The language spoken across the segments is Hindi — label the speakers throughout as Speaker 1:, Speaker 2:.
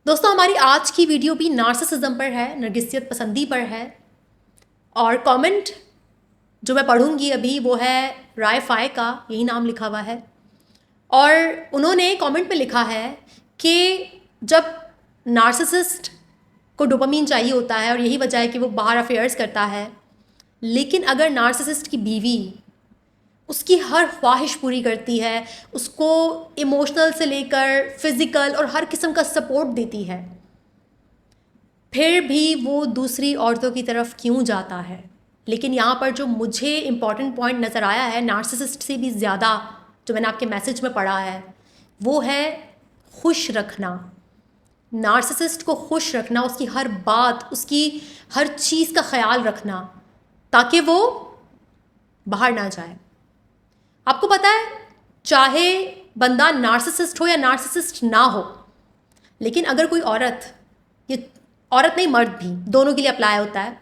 Speaker 1: दोस्तों हमारी आज की वीडियो भी नार्सिसिज्म पर है, नरगिसियत पसंदी पर है। और कमेंट जो मैं पढ़ूंगी अभी वो है राय फाय का, यही नाम लिखा हुआ है। और उन्होंने कमेंट में लिखा है कि जब नार्सिसिस्ट को डोपामीन चाहिए होता है और यही वजह है कि वो बाहर अफेयर्स करता है, लेकिन अगर नार्सिसिस्ट की बीवी उसकी हर ख्वाहिश पूरी करती है, उसको इमोशनल से लेकर फिज़िकल और हर किस्म का सपोर्ट देती है, फिर भी वो दूसरी औरतों की तरफ क्यों जाता है। लेकिन यहाँ पर जो मुझे इम्पॉर्टेंट पॉइंट नज़र आया है, नार्सिसिस्ट से भी ज़्यादा जो मैंने आपके मैसेज में पढ़ा है, वो है खुश रखना। नार्सिसिस्ट को खुश रखना, उसकी हर बात, उसकी हर चीज़ का ख्याल रखना ताकि वो बाहर ना जाए। आपको पता है, चाहे बंदा नार्सिसिस्ट हो या नार्सिसिस्ट ना हो, लेकिन अगर कोई औरत, ये औरत नहीं मर्द भी, दोनों के लिए अप्लाई होता है,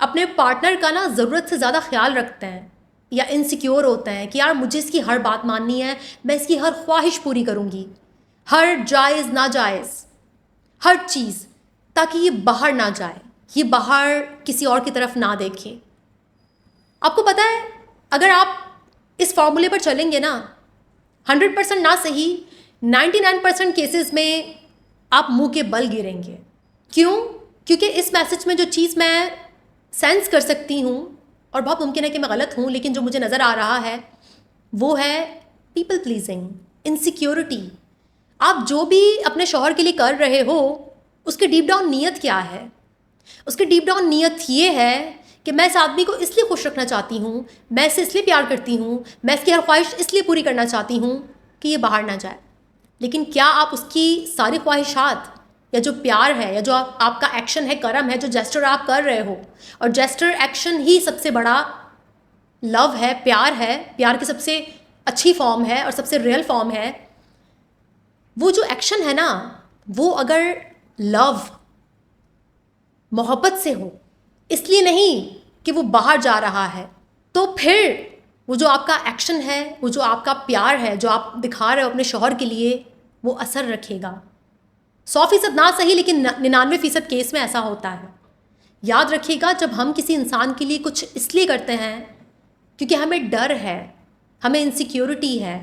Speaker 1: अपने पार्टनर का ना ज़रूरत से ज़्यादा ख्याल रखते हैं या इनसिक्योर होते हैं कि यार मुझे इसकी हर बात माननी है, मैं इसकी हर ख्वाहिश पूरी करूँगी, हर जायज़ नाजायज़ हर चीज़, ताकि ये बाहर ना जाए, ये बाहर किसी और की तरफ ना देखे। आपको पता है, अगर आप इस फॉर्मूले पर चलेंगे ना, 100% ना सही 99% केसेस में आप मुंह के बल गिरेंगे। क्यों? क्योंकि इस मैसेज में जो चीज़ मैं सेंस कर सकती हूँ, और बहुत मुमकिन है कि मैं गलत हूँ, लेकिन जो मुझे नज़र आ रहा है वो है पीपल प्लीजिंग, इनसिक्योरिटी। आप जो भी अपने शौहर के लिए कर रहे हो, उसके डीप डाउन नीयत क्या है? उसकी डीप डाउन नीयत ये है कि मैं इस आदमी को इसलिए खुश रखना चाहती हूँ, मैं इससे इसलिए प्यार करती हूँ, मैं इसकी हर ख्वाहिश इसलिए पूरी करना चाहती हूँ कि ये बाहर ना जाए। लेकिन क्या आप उसकी सारी ख्वाहिशात या जो प्यार है या जो आपका एक्शन है, कर्म है, जो जेस्टर आप कर रहे हो, और जेस्टर एक्शन ही सबसे बड़ा लव है, प्यार है, प्यार की सबसे अच्छी फॉर्म है और सबसे रियल फॉर्म है, वो जो एक्शन है ना, वो अगर लव मोहब्बत से हो, इसलिए नहीं कि वो बाहर जा रहा है, तो फिर वो जो आपका एक्शन है, वो जो आपका प्यार है, जो आप दिखा रहे हो अपने शौहर के लिए, वो असर रखेगा। 100% ना सही, लेकिन 99% केस में ऐसा होता है। याद रखिएगा, जब हम किसी इंसान के लिए कुछ इसलिए करते हैं क्योंकि हमें डर है, हमें इनसिक्योरिटी है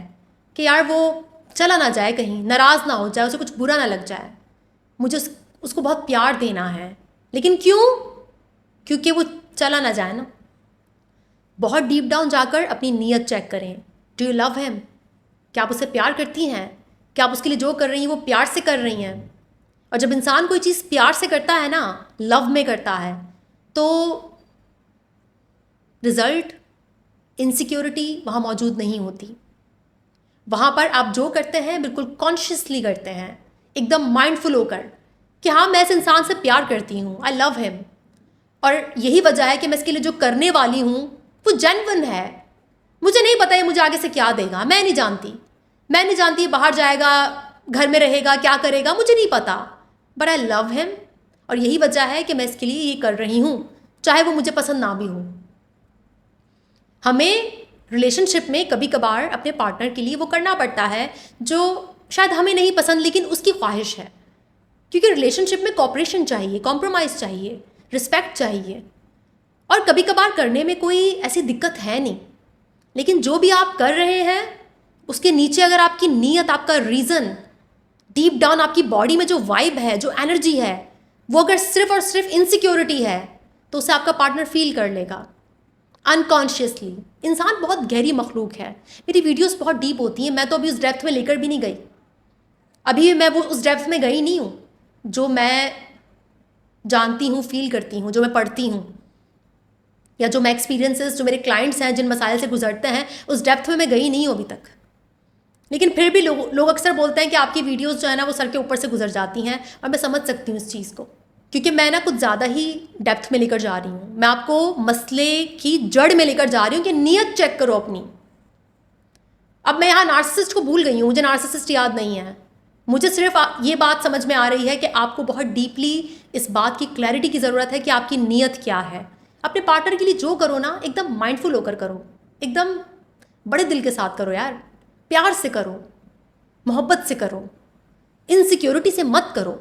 Speaker 1: कि यार वो चला ना जाए, कहीं नाराज़ ना हो जाए, उसे कुछ बुरा ना लग जाए, मुझे उसको बहुत प्यार देना है। लेकिन क्यों? क्योंकि वो चला ना जाए ना। बहुत डीप डाउन जाकर अपनी नीयत चेक करें। Do you love him? क्या आप उससे प्यार करती हैं? क्या आप उसके लिए जो कर रही हैं वो प्यार से कर रही हैं? और जब इंसान कोई चीज़ प्यार से करता है ना, लव में करता है, तो रिज़ल्ट, इनसिक्योरिटी वहाँ मौजूद नहीं होती। वहाँ पर आप जो करते हैं बिल्कुल कॉन्शियसली करते हैं, एकदम माइंडफुल होकर कि हाँ, मैं इस इंसान से प्यार करती हूँ, आई लव हिम, और यही वजह है कि मैं इसके लिए जो करने वाली हूँ वो जेन्युइन है। मुझे नहीं पता है मुझे आगे से क्या देगा, मैं नहीं जानती बाहर जाएगा, घर में रहेगा, क्या करेगा, मुझे नहीं पता, बट आई लव हिम, और यही वजह है कि मैं इसके लिए ये कर रही हूँ, चाहे वो मुझे पसंद ना भी हो। हमें रिलेशनशिप में कभी कभार अपने पार्टनर के लिए वो करना पड़ता है जो शायद हमें नहीं पसंद, लेकिन उसकी ख्वाहिश है, क्योंकि रिलेशनशिप में कॉपरेशन चाहिए, कॉम्प्रोमाइज़ चाहिए, रिस्पेक्ट चाहिए, और कभी कभार करने में कोई ऐसी दिक्कत है नहीं। लेकिन जो भी आप कर रहे हैं उसके नीचे अगर आपकी नीयत, आपका रीज़न, डीप डाउन आपकी बॉडी में जो वाइब है, जो एनर्जी है, वो अगर सिर्फ और सिर्फ इनसिक्योरिटी है, तो उसे आपका पार्टनर फील कर लेगा अनकॉन्शियसली। इंसान बहुत गहरी मखलूक है। मेरी वीडियोस बहुत डीप होती हैं, मैं तो अभी उस डेप्थ में लेकर भी नहीं गई, अभी मैं वो उस डेप्थ में गई नहीं हूँ जो मैं जानती हूँ, फील करती हूँ, जो मैं पढ़ती हूँ, या जो मैं एक्सपीरियंसेस, जो मेरे क्लाइंट्स हैं जिन मसाइल से गुजरते हैं, उस डेप्थ में मैं गई नहीं हूँ अभी तक। लेकिन फिर भी लोग अक्सर बोलते हैं कि आपकी वीडियोस जो है ना वो सर के ऊपर से गुजर जाती हैं, और मैं समझ सकती हूँ इस चीज़ को, क्योंकि मैं ना कुछ ज़्यादा ही डेप्थ में लेकर जा रही हूँ। मैं आपको मसले की जड़ में लेकर जा रही हूँ कि नीयत चेक करो अपनी। अब मैं यहाँ नार्सिसिस्ट को भूल गई हूँ, मुझे नार्सिसिस्ट याद नहीं है, मुझे सिर्फ ये बात समझ में आ रही है कि आपको बहुत डीपली इस बात की क्लैरिटी की ज़रूरत है कि आपकी नीयत क्या है। अपने पार्टनर के लिए जो करो ना, एकदम माइंडफुल होकर करो, एकदम बड़े दिल के साथ करो यार, प्यार से करो, मोहब्बत से करो, इनसिक्योरिटी से मत करो।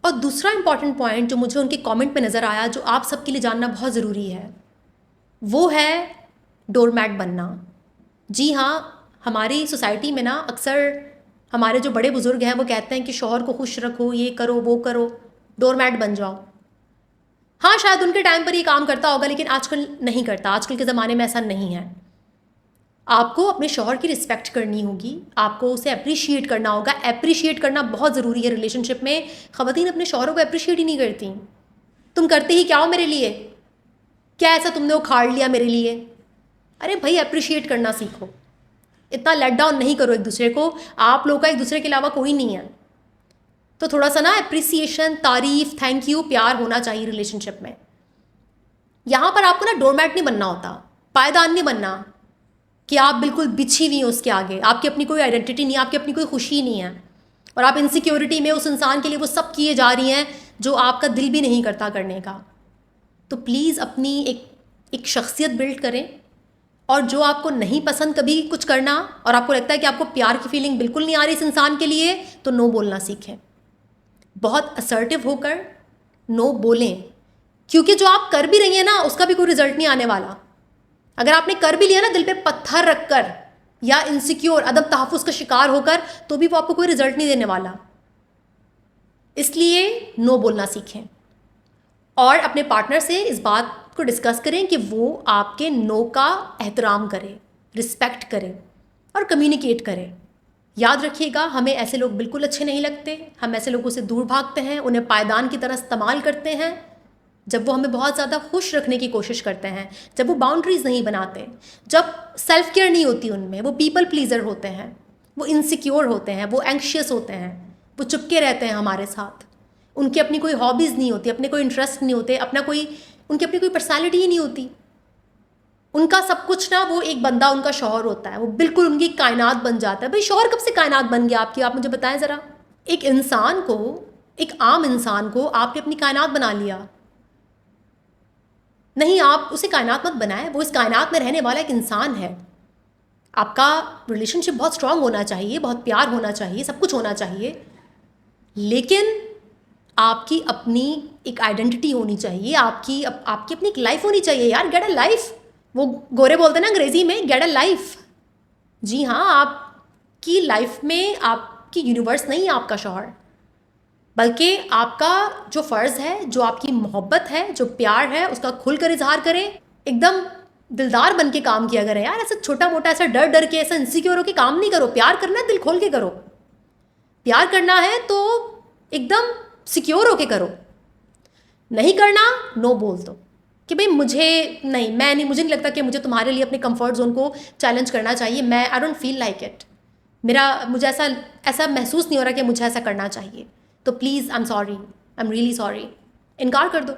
Speaker 1: और दूसरा इंपॉर्टेंट पॉइंट जो मुझे उनके कमेंट पे नज़र आया, जो आप सबके लिए जानना बहुत ज़रूरी है, वो है डोरमैट बनना। जी हाँ, हमारी सोसाइटी में ना अक्सर हमारे जो बड़े बुज़ुर्ग हैं वो कहते हैं कि शौहर को खुश रखो, ये करो वो करो, डोरमैट बन जाओ। हाँ, शायद उनके टाइम पर ये काम करता होगा, लेकिन आजकल नहीं करता। आजकल के ज़माने में ऐसा नहीं है। आपको अपने शौहर की रिस्पेक्ट करनी होगी, आपको उसे अप्रिशिएट करना होगा। अप्रिशिएट करना बहुत ज़रूरी है रिलेशनशिप में। ख़वातीन अपने शौहरों को अप्रिशिएट ही नहीं करती। तुम करते ही क्या हो मेरे लिए, क्या ऐसा तुमने उखाड़ लिया मेरे लिए? अरे भाई, अप्रिशिएट करना सीखो। इतना लेट डाउन नहीं करो एक दूसरे को। आप लोगों का एक दूसरे के अलावा कोई नहीं है, तो थोड़ा सा ना अप्रिसिएशन, तारीफ, थैंक यू, प्यार होना चाहिए रिलेशनशिप में। यहाँ पर आपको ना डोरमैट नहीं बनना होता, पायदान नहीं बनना कि आप बिल्कुल बिछी हुई हैं उसके आगे। आपकी अपनी कोई आइडेंटिटी नहीं है, आपकी अपनी कोई खुशी नहीं है, और आप इनसिक्योरिटी में उस इंसान के लिए वो सब किए जा रही हैं जो आपका दिल भी नहीं करता करने का। तो प्लीज़ अपनी एक शख्सियत बिल्ड करें, और जो आपको नहीं पसंद कभी कुछ करना, और आपको लगता है कि आपको प्यार की फीलिंग बिल्कुल नहीं आ रही इस इंसान के लिए, तो नो बोलना सीखें। बहुत असर्टिव होकर नो बोलें, क्योंकि जो आप कर भी रही हैं ना उसका भी कोई रिजल्ट नहीं आने वाला। अगर आपने कर भी लिया ना दिल पे पत्थर रखकर या इनसिक्योर, अदम तहफ़्फ़ुज़ का शिकार होकर, तो भी वो आपको कोई रिजल्ट नहीं देने वाला। इसलिए नो बोलना सीखें, और अपने पार्टनर से इस बात को डिस्कस करें कि वो आपके नो का एहतराम करे, रिस्पेक्ट करे और कम्युनिकेट करे। याद रखिएगा, हमें ऐसे लोग बिल्कुल अच्छे नहीं लगते। हम ऐसे लोगों से दूर भागते हैं, उन्हें पायदान की तरह इस्तेमाल करते हैं जब वो हमें बहुत ज़्यादा खुश रखने की कोशिश करते हैं, जब वो बाउंड्रीज़ नहीं बनाते, जब सेल्फ केयर नहीं होती उनमें। वो पीपल प्लीज़र होते हैं, वो इनसिक्योर होते हैं, वो एंग्शियस होते हैं, वो चुपके रहते हैं हमारे साथ। उनकी अपनी कोई हॉबीज़ नहीं होती, अपने कोई इंटरेस्ट नहीं होते, उनकी अपनी कोई पर्सनैलिटी ही नहीं होती। उनका सब कुछ ना, वो एक बंदा उनका शौहर होता है, वो बिल्कुल उनकी कायनात बन जाता है। भाई, शौहर कब से कायनात बन गया आपकी? आप मुझे बताएं ज़रा। एक इंसान को, एक आम इंसान को आपने अपनी कायनात बना लिया। नहीं, आप उसे कायनात मत बनाएं, वो इस कायनात में रहने वाला एक इंसान है। आपका रिलेशनशिप बहुत स्ट्रांग होना चाहिए, बहुत प्यार होना चाहिए, सब कुछ होना चाहिए, लेकिन आपकी अपनी एक आइडेंटिटी होनी चाहिए, आपकी अपनी एक लाइफ होनी चाहिए। यार, गेट अ लाइफ। वो गोरे बोलते हैं ना अंग्रेज़ी में, गेट अ लाइफ। जी हाँ, आपकी लाइफ में आपकी यूनिवर्स नहीं है आपका शौहर, बल्कि आपका जो फ़र्ज़ है, जो आपकी मोहब्बत है, जो प्यार है, उसका खुलकर इजहार करें। एकदम दिलदार बन के काम किया करें यार। ऐसा छोटा मोटा, ऐसा डर डर के, ऐसा इनसिक्योर होकर काम नहीं करो। प्यार करना है, दिल खोल के करो। प्यार करना है तो एकदम सिक्योर होके करो। नहीं करना, नो बोल दो कि भाई मुझे नहीं लगता कि मुझे तुम्हारे लिए अपने कंफर्ट जोन को चैलेंज करना चाहिए। I don't feel like it. मुझे ऐसा महसूस नहीं हो रहा कि मुझे ऐसा करना चाहिए। तो please, I am really sorry. इनकार कर दो।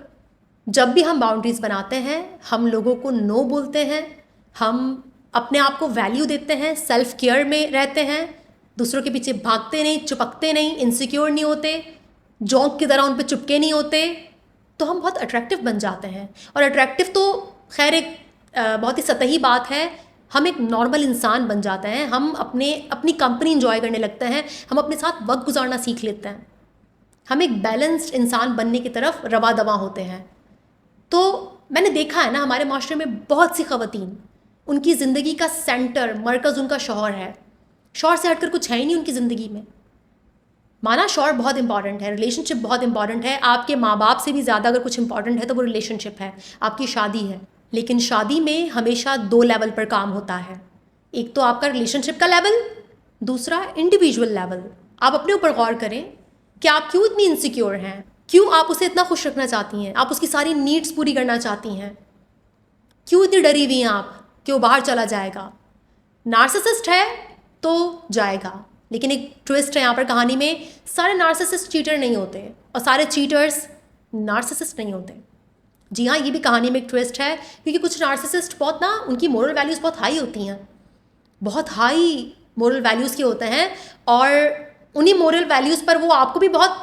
Speaker 1: जब भी हम बाउंड्रीज़ बनाते हैं, हम लोगों को नो बोलते हैं, हम अपने आप को वैल्यू देते हैं, सेल्फ केयर में रहते हैं, दूसरों के पीछे भागते नहीं, चिपकते नहीं, इनसिक्योर नहीं होते, जोंक की तरह उन पर चिपके नहीं होते, तो हम बहुत अट्रैक्टिव बन जाते हैं। और अट्रैक्टिव तो खैर एक बहुत ही सतही बात है। हम एक नॉर्मल इंसान बन जाते हैं, हम अपनी कंपनी इंजॉय करने लगते हैं, हम अपने साथ वक्त गुजारना सीख लेते हैं, हम एक बैलेंस्ड इंसान बनने की तरफ रवा दवा होते हैं। तो मैंने देखा है ना, हमारे माशरे में बहुत सी ख़वातीन, उनकी ज़िंदगी का सेंटर, मरकज़ उनका शौहर है। शौहर से हटकर कुछ है ही नहीं उनकी ज़िंदगी में। माना शौहर बहुत इंपॉर्टेंट है, रिलेशनशिप बहुत इंपॉर्टेंट है, आपके माँ बाप से भी ज़्यादा अगर कुछ इंपॉर्टेंट है तो वो रिलेशनशिप है, आपकी शादी है। लेकिन शादी में हमेशा 2 लेवल पर काम होता है। एक तो आपका रिलेशनशिप का लेवल, दूसरा इंडिविजुअल लेवल। आप अपने ऊपर गौर करें कि आप क्यों इतनी इनसिक्योर हैं, क्यों आप उसे इतना खुश रखना चाहती हैं, आप उसकी सारी नीड्स पूरी करना चाहती हैं, क्यों इतनी डरी हुई हैं आप कि वो बाहर चला जाएगा। नार्सिसिस्ट है तो जाएगा, लेकिन एक ट्विस्ट है यहाँ पर कहानी में, सारे नार्सिसिस्ट चीटर नहीं होते और सारे चीटर्स नार्सिसिस्ट नहीं होते। जी हाँ, ये भी कहानी में एक ट्विस्ट है, क्योंकि कुछ नार्सिसिस्ट बहुत ना, उनकी मोरल वैल्यूज़ बहुत हाई होती हैं, बहुत हाई मोरल वैल्यूज़ के होते हैं, और उन्हीं मोरल वैल्यूज़ पर वो आपको भी बहुत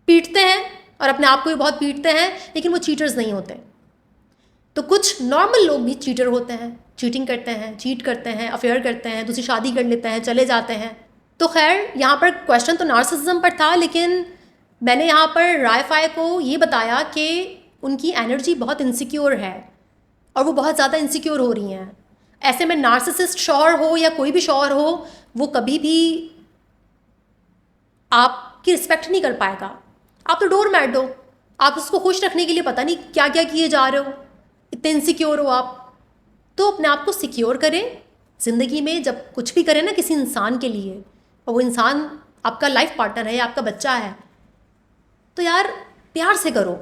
Speaker 1: पीटते हैं और अपने आप को भी बहुत पीटते हैं, लेकिन वो चीटर्स नहीं होते। तो कुछ नॉर्मल लोग भी चीटर होते हैं, चीटिंग करते हैं, चीट करते हैं, अफेयर करते हैं, दूसरी शादी कर लेते हैं, चले जाते हैं। तो खैर, यहाँ पर क्वेश्चन तो नार्सिसिज्म पर था, लेकिन मैंने यहाँ पर राय-फाय को ये बताया कि उनकी एनर्जी बहुत इनसिक्योर है और वो बहुत ज़्यादा इनसिक्योर हो रही हैं। ऐसे में नार्सिसिस्ट शौहर हो या कोई भी शौहर हो, वो कभी भी आपकी रिस्पेक्ट नहीं कर पाएगा। आप तो डोर मैट हो, आप उसको खुश रखने के लिए पता नहीं क्या क्या किए जा रहे हो, इतने इनसिक्योर हो आप। तो अपने आप को सिक्योर करें ज़िंदगी में। जब कुछ भी करें ना किसी इंसान के लिए, और वो इंसान आपका लाइफ पार्टनर है, आपका बच्चा है, तो यार प्यार से करो,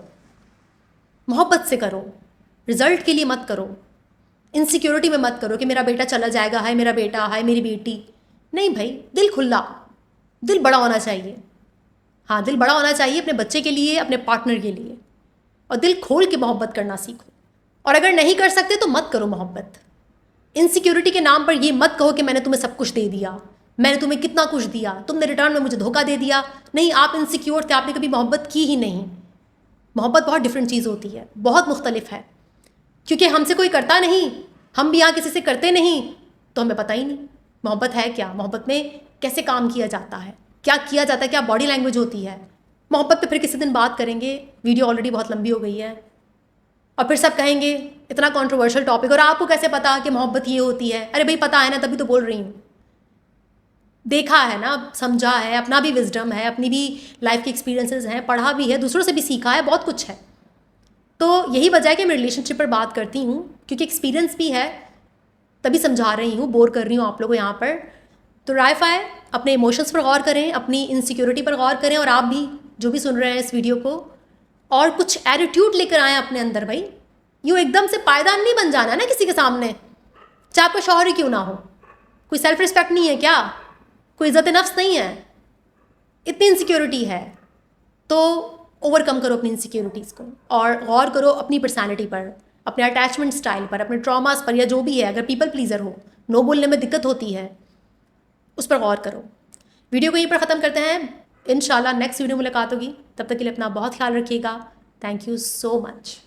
Speaker 1: मोहब्बत से करो, रिजल्ट के लिए मत करो, इनसिक्योरिटी में मत करो कि मेरा बेटा चला जाएगा, हाय मेरा बेटा, हाय मेरी बेटी। नहीं भाई, दिल खुला, दिल बड़ा होना चाहिए। हाँ, दिल बड़ा होना चाहिए अपने बच्चे के लिए, अपने पार्टनर के लिए, और दिल खोल के मोहब्बत करना सीखो। और अगर नहीं कर सकते तो मत करो मोहब्बत। इनसिक्योरिटी के नाम पर ये मत कहो कि मैंने तुम्हें सब कुछ दे दिया, मैंने तुम्हें कितना कुछ दिया, तुमने रिटर्न में मुझे धोखा दे दिया। नहीं, आप इनसिक्योर थे, आपने कभी मोहब्बत की ही नहीं। मोहब्बत बहुत डिफरेंट चीज़ होती है, बहुत मुख्तलिफ है, क्योंकि हमसे कोई करता नहीं, हम भी यहाँ किसी से करते नहीं, तो हमें पता ही नहीं मोहब्बत है क्या, मोहब्बत में कैसे काम किया जाता है, क्या किया जाता है, क्या बॉडी लैंग्वेज होती है। मोहब्बत पे फिर किसी दिन बात करेंगे, वीडियो ऑलरेडी बहुत लंबी हो गई है। और फिर सब कहेंगे इतना कंट्रोवर्शियल टॉपिक, और आपको कैसे पता कि मोहब्बत ये होती है। अरे भाई पता है ना, तभी तो बोल रही हूँ। देखा है ना, समझा है, अपना भी विजडम है, अपनी भी लाइफ के एक्सपीरियंसेस हैं, पढ़ा भी है, दूसरों से भी सीखा है, बहुत कुछ है। तो यही वजह है कि मैं रिलेशनशिप पर बात करती हूँ, क्योंकि एक्सपीरियंस भी है, तभी समझा रही हूँ, बोर कर रही हूँ आप लोगों को यहाँ पर। तो राय-फाय अपने इमोशंस पर गौर करें, अपनी इनसिक्योरिटी पर गौर करें, और आप भी जो भी सुन रहे हैं इस वीडियो को, और कुछ एटीट्यूड लेकर आएँ अपने अंदर। भाई यूँ एकदम से पायदान नहीं बन जाना ना किसी के सामने, चाहे आपका शौहर ही क्यों ना हो। कोई सेल्फ रिस्पेक्ट नहीं है क्या, कोई इज़्ज़त नफ्स नहीं है, इतनी इनसिक्योरिटी है। तो ओवरकम करो अपनी इनसिक्योरिटीज़ को, और गौर करो अपनी पर्सनैलिटी पर, अपने अटैचमेंट स्टाइल पर, अपने ट्रॉमास पर, या जो भी है। अगर पीपल प्लीज़र हो, नो बोलने में दिक्कत होती है, उस पर गौर करो। वीडियो को यहीं पर ख़त्म करते हैं, इंशाल्लाह नेक्स्ट वीडियो मुलाकात होगी। तब तक के लिए अपना बहुत ख्याल रखिएगा। Thank you so much.